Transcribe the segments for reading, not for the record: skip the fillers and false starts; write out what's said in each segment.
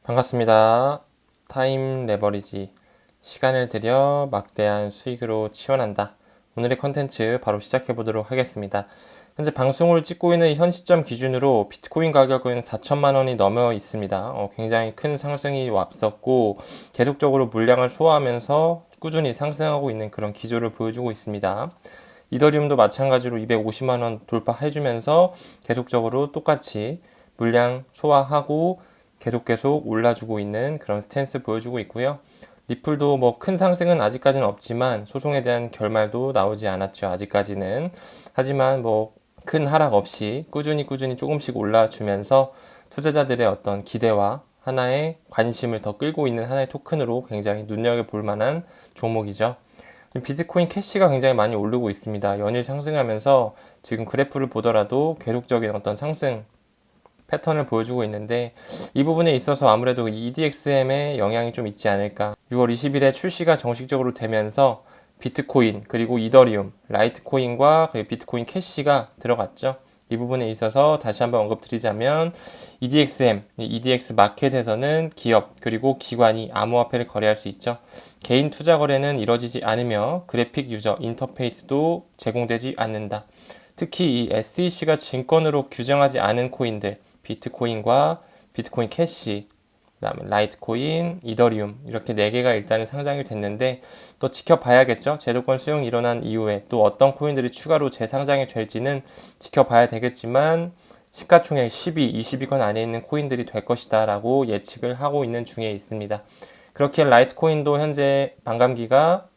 반갑습니다. 타임 레버리지, 시간을 들여 막대한 수익으로 치환한다. 오늘의 컨텐츠 바로 시작해 보도록 하겠습니다. 현재 방송을 찍고 있는 현 시점 기준으로 비트코인 가격은 4천만 원이 넘어 있습니다. 굉장히 큰 상승이 왔었고 계속적으로 물량을 소화하면서 꾸준히 상승하고 있는 그런 기조를 보여주고 있습니다. 이더리움도 마찬가지로 250만 원 돌파해주면서 계속적으로 똑같이 물량 소화하고 계속 올라주고 있는 그런 스탠스 보여주고 있고요. 리플도 뭐 큰 상승은 아직까지는 없지만 소송에 대한 결말도 나오지 않았죠. 아직까지는. 하지만 뭐 큰 하락 없이 꾸준히 조금씩 올라주면서 투자자들의 어떤 기대와 하나의 관심을 더 끌고 있는 하나의 토큰으로 굉장히 눈여겨볼 만한 종목이죠. 비트코인 캐시가 굉장히 많이 오르고 있습니다. 연일 상승하면서 지금 그래프를 보더라도 계속적인 어떤 상승 패턴을 보여주고 있는데, 이 부분에 있어서 아무래도 EDXM의 영향이 좀 있지 않을까. 6월 20일에 출시가 정식적으로 되면서 비트코인, 그리고 이더리움, 라이트코인과 그리고 비트코인 캐시가 들어갔죠. 이 부분에 있어서 다시 한번 언급드리자면 EDXM, EDX 마켓에서는 기업 그리고 기관이 암호화폐를 거래할 수 있죠. 개인 투자 거래는 이뤄지지 않으며 그래픽 유저 인터페이스도 제공되지 않는다. 특히 이 SEC가 증권으로 규정하지 않은 코인들, 비트코인과 비트코인 캐시, 그다음에 라이트코인, 이더리움 이렇게 4개가 일단은 상장이 됐는데, 또 지켜봐야겠죠. 제도권 수용이 일어난 이후에 또 어떤 코인들이 추가로 재상장이 될지는 지켜봐야 되겠지만, 시가총액 10위, 20위권 안에 있는 코인들이 될 것이다 라고 예측을 하고 있는 중에 있습니다. 그렇게 라이트코인도 현재 반감기가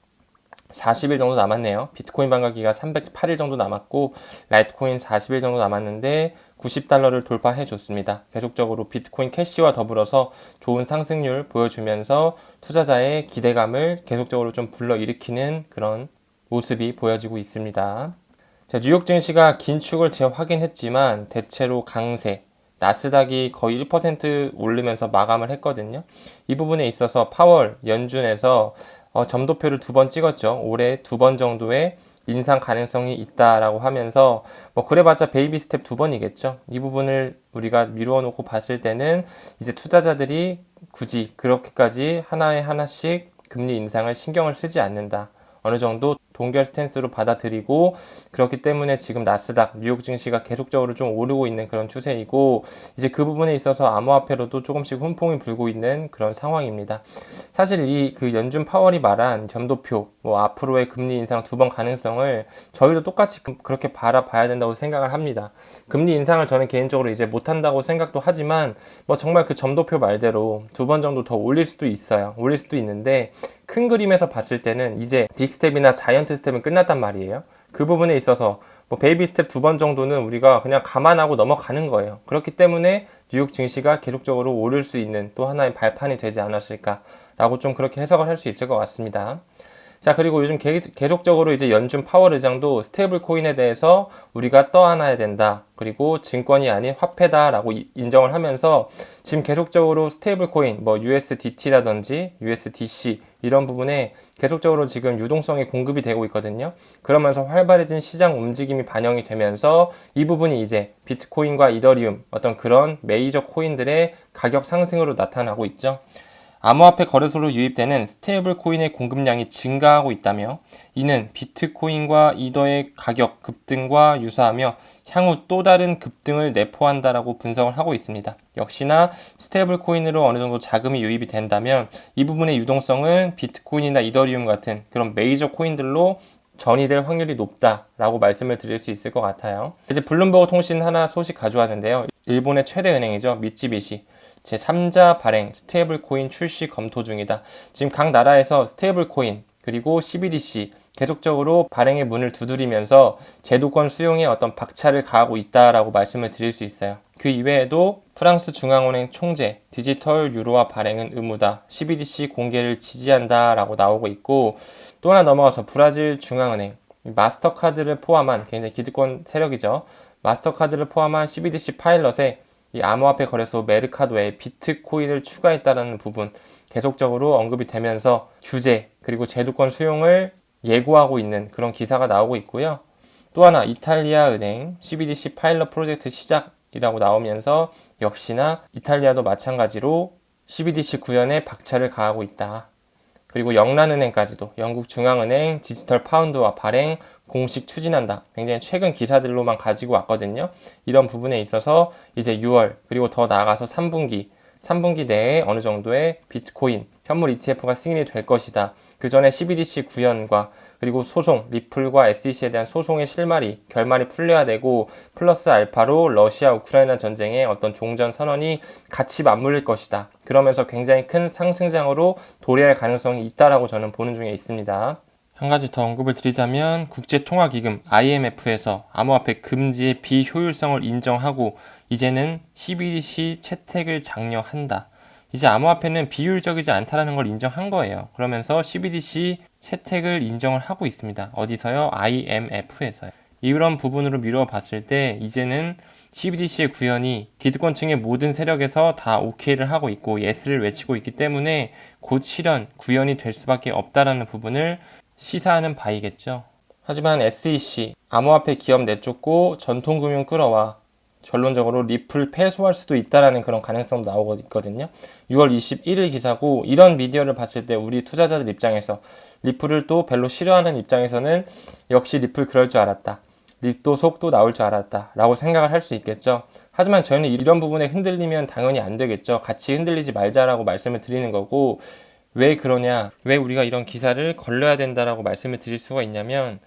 40일 정도 남았네요. 비트코인 반감기가 308일 정도 남았고 라이트코인 40일 정도 남았는데 $90를 돌파해 줬습니다. 계속적으로 비트코인 캐시와 더불어서 좋은 상승률 보여주면서 투자자의 기대감을 계속적으로 좀 불러일으키는 그런 모습이 보여지고 있습니다. 자, 뉴욕 증시가 긴축을 재확인했지만 대체로 강세, 나스닥이 거의 1% 오르면서 마감을 했거든요. 이 부분에 있어서 파월 연준에서 점도표를 2번 찍었죠. 올해 2번 정도의 인상 가능성이 있다라고 하면서 뭐 그래봤자 베이비 스텝 2번이겠죠. 이 부분을 우리가 미루어 놓고 봤을 때는 이제 투자자들이 굳이 그렇게까지 하나씩 금리 인상을 신경을 쓰지 않는다. 어느 정도 동결 스탠스로 받아들이고, 그렇기 때문에 지금 나스닥, 뉴욕 증시가 계속적으로 좀 오르고 있는 그런 추세이고, 이제 그 부분에 있어서 암호화폐로도 조금씩 훈풍이 불고 있는 그런 상황입니다. 사실 이 그 연준 파월이 말한 점도표, 뭐 앞으로의 금리 인상 2번 가능성을 저희도 똑같이 그렇게 바라봐야 된다고 생각을 합니다. 금리 인상을 저는 개인적으로 이제 못한다고 생각도 하지만, 뭐 정말 그 점도표 말대로 2번 정도 더 올릴 수도 있어요. 올릴 수도 있는데, 큰 그림에서 봤을 때는 이제 빅스텝이나 자이언트 스텝은 끝났단 말이에요. 그 부분에 있어서 뭐 베이비 스텝 2번 정도는 우리가 그냥 감안하고 넘어가는 거예요. 그렇기 때문에 뉴욕 증시가 계속적으로 오를 수 있는 또 하나의 발판이 되지 않았을까라고 좀 그렇게 해석을 할 수 있을 것 같습니다. 자, 그리고 요즘 계속적으로 이제 연준 파월 의장도 스테이블 코인에 대해서 우리가 떠안아야 된다. 그리고 증권이 아닌 화폐다라고 인정을 하면서 지금 계속적으로 스테이블 코인, 뭐 USDT라든지 USDC 이런 부분에 계속적으로 지금 유동성이 공급이 되고 있거든요. 그러면서 활발해진 시장 움직임이 반영이 되면서 이 부분이 이제 비트코인과 이더리움, 어떤 그런 메이저 코인들의 가격 상승으로 나타나고 있죠. 암호화폐 거래소로 유입되는 스테이블 코인의 공급량이 증가하고 있다며, 이는 비트코인과 이더의 가격 급등과 유사하며 향후 또 다른 급등을 내포한다라고 분석을 하고 있습니다. 역시나 스테이블 코인으로 어느 정도 자금이 유입이 된다면 이 부분의 유동성은 비트코인이나 이더리움 같은 그런 메이저 코인들로 전이될 확률이 높다라고 말씀을 드릴 수 있을 것 같아요. 이제 블룸버그 통신 하나 소식 가져왔는데요. 일본의 최대 은행이죠. 미쯔비시. 제3자 발행 스테이블 코인 출시 검토 중이다. 지금 각 나라에서 스테이블 코인 그리고 CBDC 계속적으로 발행의 문을 두드리면서 제도권 수용에 어떤 박차를 가하고 있다라고 말씀을 드릴 수 있어요. 그 이외에도 프랑스 중앙은행 총재 디지털 유로화 발행은 의무다. CBDC 공개를 지지한다라고 나오고 있고, 또 하나 넘어가서 브라질 중앙은행 마스터카드를 포함한 굉장히 기득권 세력이죠. 마스터카드를 포함한 CBDC 파일럿에 이 암호화폐 거래소 메르카도에 비트코인을 추가했다는 부분 계속적으로 언급이 되면서 규제 그리고 제도권 수용을 예고하고 있는 그런 기사가 나오고 있고요. 또 하나 이탈리아 은행 CBDC 파일럿 프로젝트 시작이라고 나오면서 역시나 이탈리아도 마찬가지로 CBDC 구현에 박차를 가하고 있다. 그리고 영란은행까지도 영국 중앙은행 디지털 파운드화 발행 공식 추진한다. 굉장히 최근 기사들로만 가지고 왔거든요. 이런 부분에 있어서 이제 6월 그리고 더 나아가서 3분기 내에 어느 정도의 비트코인 현물 ETF가 승인이 될 것이다. 그 전에 CBDC 구현과 그리고 소송, 리플과 SEC에 대한 소송의 결말이 풀려야 되고 플러스 알파로 러시아 우크라이나 전쟁의 어떤 종전 선언이 같이 맞물릴 것이다. 그러면서 굉장히 큰 상승장으로 도래할 가능성이 있다라고 저는 보는 중에 있습니다. 한 가지 더 언급을 드리자면 국제통화기금 IMF에서 암호화폐 금지의 비효율성을 인정하고 이제는 CBDC 채택을 장려한다. 이제 암호화폐는 비효율적이지 않다라는 걸 인정한 거예요. 그러면서 CBDC 채택을 인정을 하고 있습니다. 어디서요? IMF에서요. 이런 부분으로 미루어 봤을 때 이제는 CBDC의 구현이 기득권층의 모든 세력에서 다 OK를 하고 있고 예스를 외치고 있기 때문에 곧 실현, 구현이 될 수밖에 없다라는 부분을 시사하는 바이겠죠. 하지만 SEC, 암호화폐 기업 내쫓고 전통금융 끌어와 결론적으로 리플 패소할 수도 있다라는 그런 가능성도 나오고 있거든요. 6월 21일 기사고 이런 미디어를 봤을 때 우리 투자자들 입장에서 리플을 또 별로 싫어하는 입장에서는 역시 리플 그럴 줄 알았다. 립도 속도 나올 줄 알았다. 라고 생각을 할 수 있겠죠. 하지만 저희는 이런 부분에 흔들리면 당연히 안 되겠죠. 같이 흔들리지 말자라고 말씀을 드리는 거고 왜 그러냐? 왜 우리가 이런 기사를 걸러야 된다라고 말씀을 드릴 수가 있냐면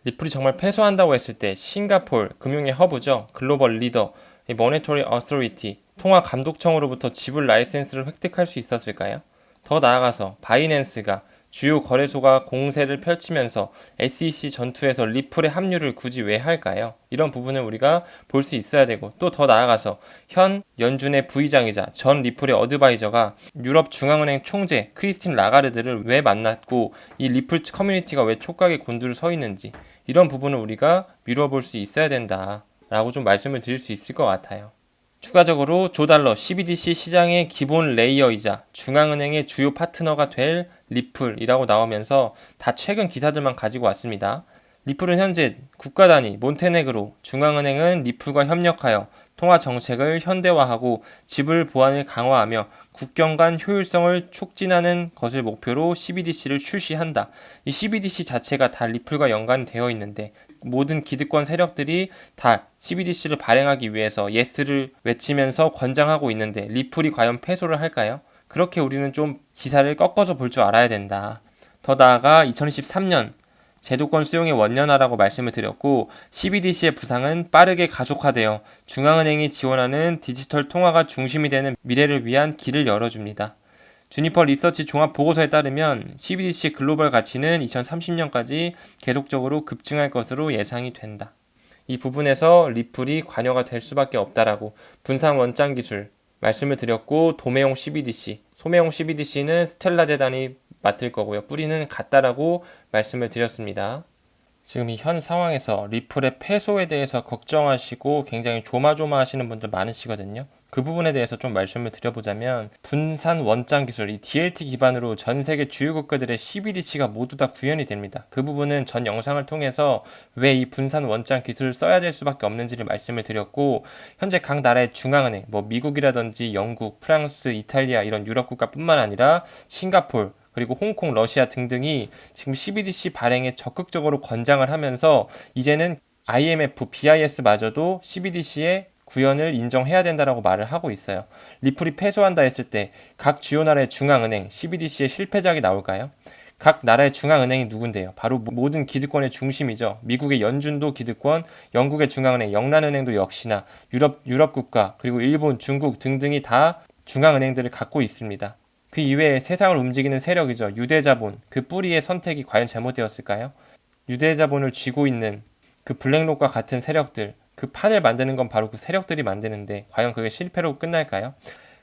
리플이 정말 패소한다고 했을 때 싱가폴 금융의 허브죠. 글로벌 리더, 모니터리 어서리티, 통화 감독청으로부터 지불 라이센스를 획득할 수 있었을까요? 더 나아가서 바이낸스가 주요 거래소가 공세를 펼치면서 SEC 전투에서 리플의 합류를 굳이 왜 할까요? 이런 부분을 우리가 볼 수 있어야 되고 또 더 나아가서 현 연준의 부의장이자 전 리플의 어드바이저가 유럽 중앙은행 총재 크리스틴 라가르드를 왜 만났고 이 리플 커뮤니티가 왜 촉각의 곤두를 서 있는지 이런 부분을 우리가 미뤄볼 수 있어야 된다라고 좀 말씀을 드릴 수 있을 것 같아요. 추가적으로 조달러 CBDC 시장의 기본 레이어이자 중앙은행의 주요 파트너가 될 리플이라고 나오면서 다 최근 기사들만 가지고 왔습니다. 리플은 현재 국가 단위 몬테네그로, 중앙은행은 리플과 협력하여 통화 정책을 현대화하고 지불 보안을 강화하며 국경 간 효율성을 촉진하는 것을 목표로 CBDC를 출시한다. 이 CBDC 자체가 다 리플과 연관이 되어 있는데 모든 기득권 세력들이 다 CBDC를 발행하기 위해서 예스를 외치면서 권장하고 있는데 리플이 과연 패소를 할까요? 그렇게 우리는 좀 기사를 꺾어서 볼 줄 알아야 된다. 더 나아가 2023년 제도권 수용의 원년화라고 말씀을 드렸고 CBDC의 부상은 빠르게 가속화되어 중앙은행이 지원하는 디지털 통화가 중심이 되는 미래를 위한 길을 열어줍니다. 주니퍼 리서치 종합 보고서에 따르면 CBDC 글로벌 가치는 2030년까지 계속적으로 급증할 것으로 예상이 된다. 이 부분에서 리플이 관여가 될 수밖에 없다라고 분산 원장 기술 말씀을 드렸고 도매용 CBDC, 소매용 CBDC는 스텔라 재단이 맡을 거고요. 뿌리는 같다라고 말씀을 드렸습니다. 지금 이 현 상황에서 리플의 패소에 대해서 걱정하시고 굉장히 조마조마하시는 분들 많으시거든요. 그 부분에 대해서 좀 말씀을 드려보자면 분산 원장 기술, 이 DLT 기반으로 전 세계 주요 국가들의 CBDC가 모두 다 구현이 됩니다. 그 부분은 전 영상을 통해서 왜 이 분산 원장 기술을 써야 될 수밖에 없는지를 말씀을 드렸고 현재 각 나라의 중앙은행, 미국이라든지 영국, 프랑스, 이탈리아 이런 유럽 국가뿐만 아니라 싱가폴, 그리고 홍콩, 러시아 등등이 지금 CBDC 발행에 적극적으로 권장을 하면서 이제는 IMF, BIS마저도 CBDC의 구현을 인정해야 된다라고 말을 하고 있어요. 리플이 패소한다 했을 때 각 주요 나라의 중앙은행, CBDC의 실패작이 나올까요? 각 나라의 중앙은행이 누군데요? 바로 모든 기득권의 중심이죠. 미국의 연준도 기득권, 영국의 중앙은행, 영란은행도 역시나 유럽 국가, 그리고 일본, 중국 등등이 다 중앙은행들을 갖고 있습니다. 그 이외에 세상을 움직이는 세력이죠. 유대자본, 그 뿌리의 선택이 과연 잘못되었을까요? 유대자본을 쥐고 있는 그 블랙록과 같은 세력들, 그 판을 만드는 건 바로 그 세력들이 만드는데 과연 그게 실패로 끝날까요?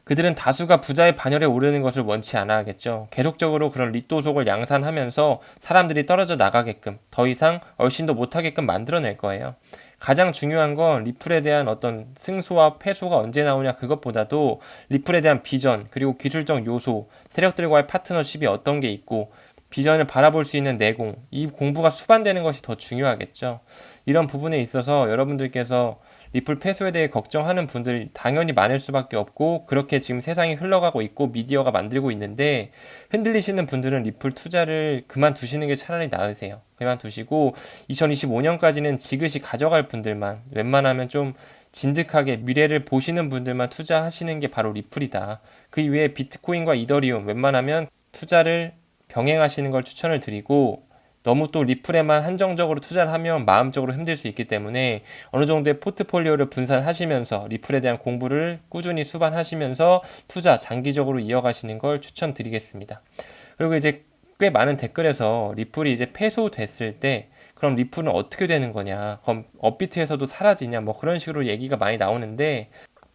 그들은 다수가 부자의 반열에 오르는 것을 원치 않아 하겠죠. 계속적으로 그런 리또속을 양산하면서 사람들이 떨어져 나가게끔 더 이상 얼씬도 못하게끔 만들어낼 거예요. 가장 중요한 건 리플에 대한 어떤 승소와 패소가 언제 나오냐 그것보다도 리플에 대한 비전 그리고 기술적 요소, 세력들과의 파트너십이 어떤 게 있고 비전을 바라볼 수 있는 내공, 이 공부가 수반되는 것이 더 중요하겠죠. 이런 부분에 있어서 여러분들께서 리플 패소에 대해 걱정하는 분들이 당연히 많을 수밖에 없고 그렇게 지금 세상이 흘러가고 있고 미디어가 만들고 있는데 흔들리시는 분들은 리플 투자를 그만두시는 게 차라리 나으세요. 그만두시고 2025년까지는 지그시 가져갈 분들만 웬만하면 좀 진득하게 미래를 보시는 분들만 투자하시는 게 바로 리플이다. 그 이외에 비트코인과 이더리움 웬만하면 투자를 병행하시는 걸 추천을 드리고 너무 또 리플에만 한정적으로 투자를 하면 마음적으로 힘들 수 있기 때문에 어느 정도의 포트폴리오를 분산하시면서 리플에 대한 공부를 꾸준히 수반하시면서 투자 장기적으로 이어가시는 걸 추천드리겠습니다. 그리고 이제 꽤 많은 댓글에서 리플이 이제 패소됐을 때 그럼 리플은 어떻게 되는 거냐? 그럼 업비트에서도 사라지냐? 뭐 그런 식으로 얘기가 많이 나오는데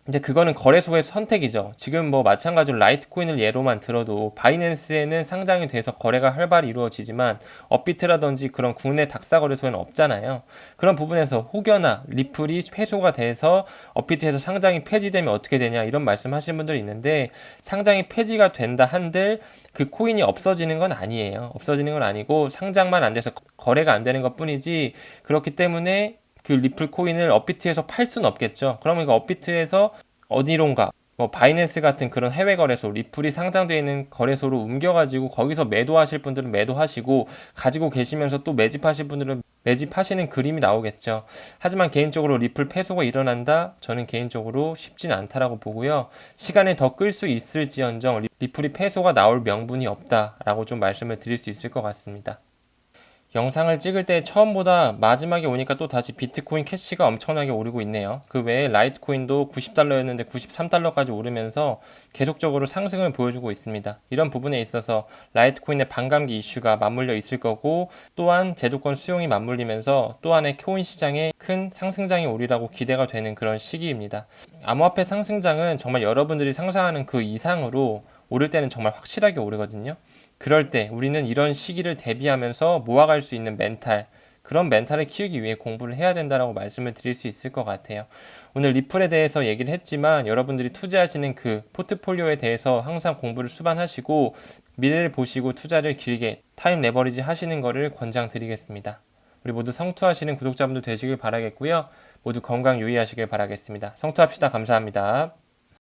이제 그거는 거래소의 선택이죠. 지금 뭐 마찬가지로 라이트코인을 예로만 들어도 바이낸스에는 상장이 돼서 거래가 활발히 이루어지지만 업비트라든지 그런 국내 daksa 거래소에는 없잖아요. 그런 부분에서 혹여나 리플이 패소가 돼서 업비트에서 상장이 폐지되면 어떻게 되냐 이런 말씀 하시는 분들이 있는데 상장이 폐지가 된다 한들 그 코인이 없어지는 건 아니에요. 없어지는 건 아니고 상장만 안 돼서 거래가 안 되는 것 뿐이지 그렇기 때문에 그 리플 코인을 업비트에서 팔 수는 없겠죠. 그러면 그 업비트에서 어디론가 뭐 바이낸스 같은 그런 해외 거래소, 리플이 상장되어 있는 거래소로 옮겨가지고 거기서 매도하실 분들은 매도하시고 가지고 계시면서 또 매집하실 분들은 매집하시는 그림이 나오겠죠. 하지만 개인적으로 리플 패소가 일어난다? 저는 개인적으로 쉽진 않다라고 보고요. 시간을 더 끌 수 있을지언정 리플이 패소가 나올 명분이 없다라고 좀 말씀을 드릴 수 있을 것 같습니다. 영상을 찍을 때 처음보다 마지막에 오니까 또 다시 비트코인 캐시가 엄청나게 오르고 있네요. 그 외에 라이트코인도 90달러였는데 93달러까지 오르면서 계속적으로 상승을 보여주고 있습니다. 이런 부분에 있어서 라이트코인의 반감기 이슈가 맞물려 있을 거고 또한 제도권 수용이 맞물리면서 또 한해 코인 시장에 큰 상승장이 오리라고 기대가 되는 그런 시기입니다. 암호화폐 상승장은 정말 여러분들이 상상하는 그 이상으로 오를 때는 정말 확실하게 오르거든요. 그럴 때 우리는 이런 시기를 대비하면서 모아갈 수 있는 멘탈, 그런 멘탈을 키우기 위해 공부를 해야 된다라고 말씀을 드릴 수 있을 것 같아요. 오늘 리플에 대해서 얘기를 했지만 여러분들이 투자하시는 그 포트폴리오에 대해서 항상 공부를 수반하시고 미래를 보시고 투자를 길게 타임 레버리지 하시는 것을 권장드리겠습니다. 우리 모두 성투하시는 구독자분들 되시길 바라겠고요. 모두 건강 유의하시길 바라겠습니다. 성투합시다. 감사합니다.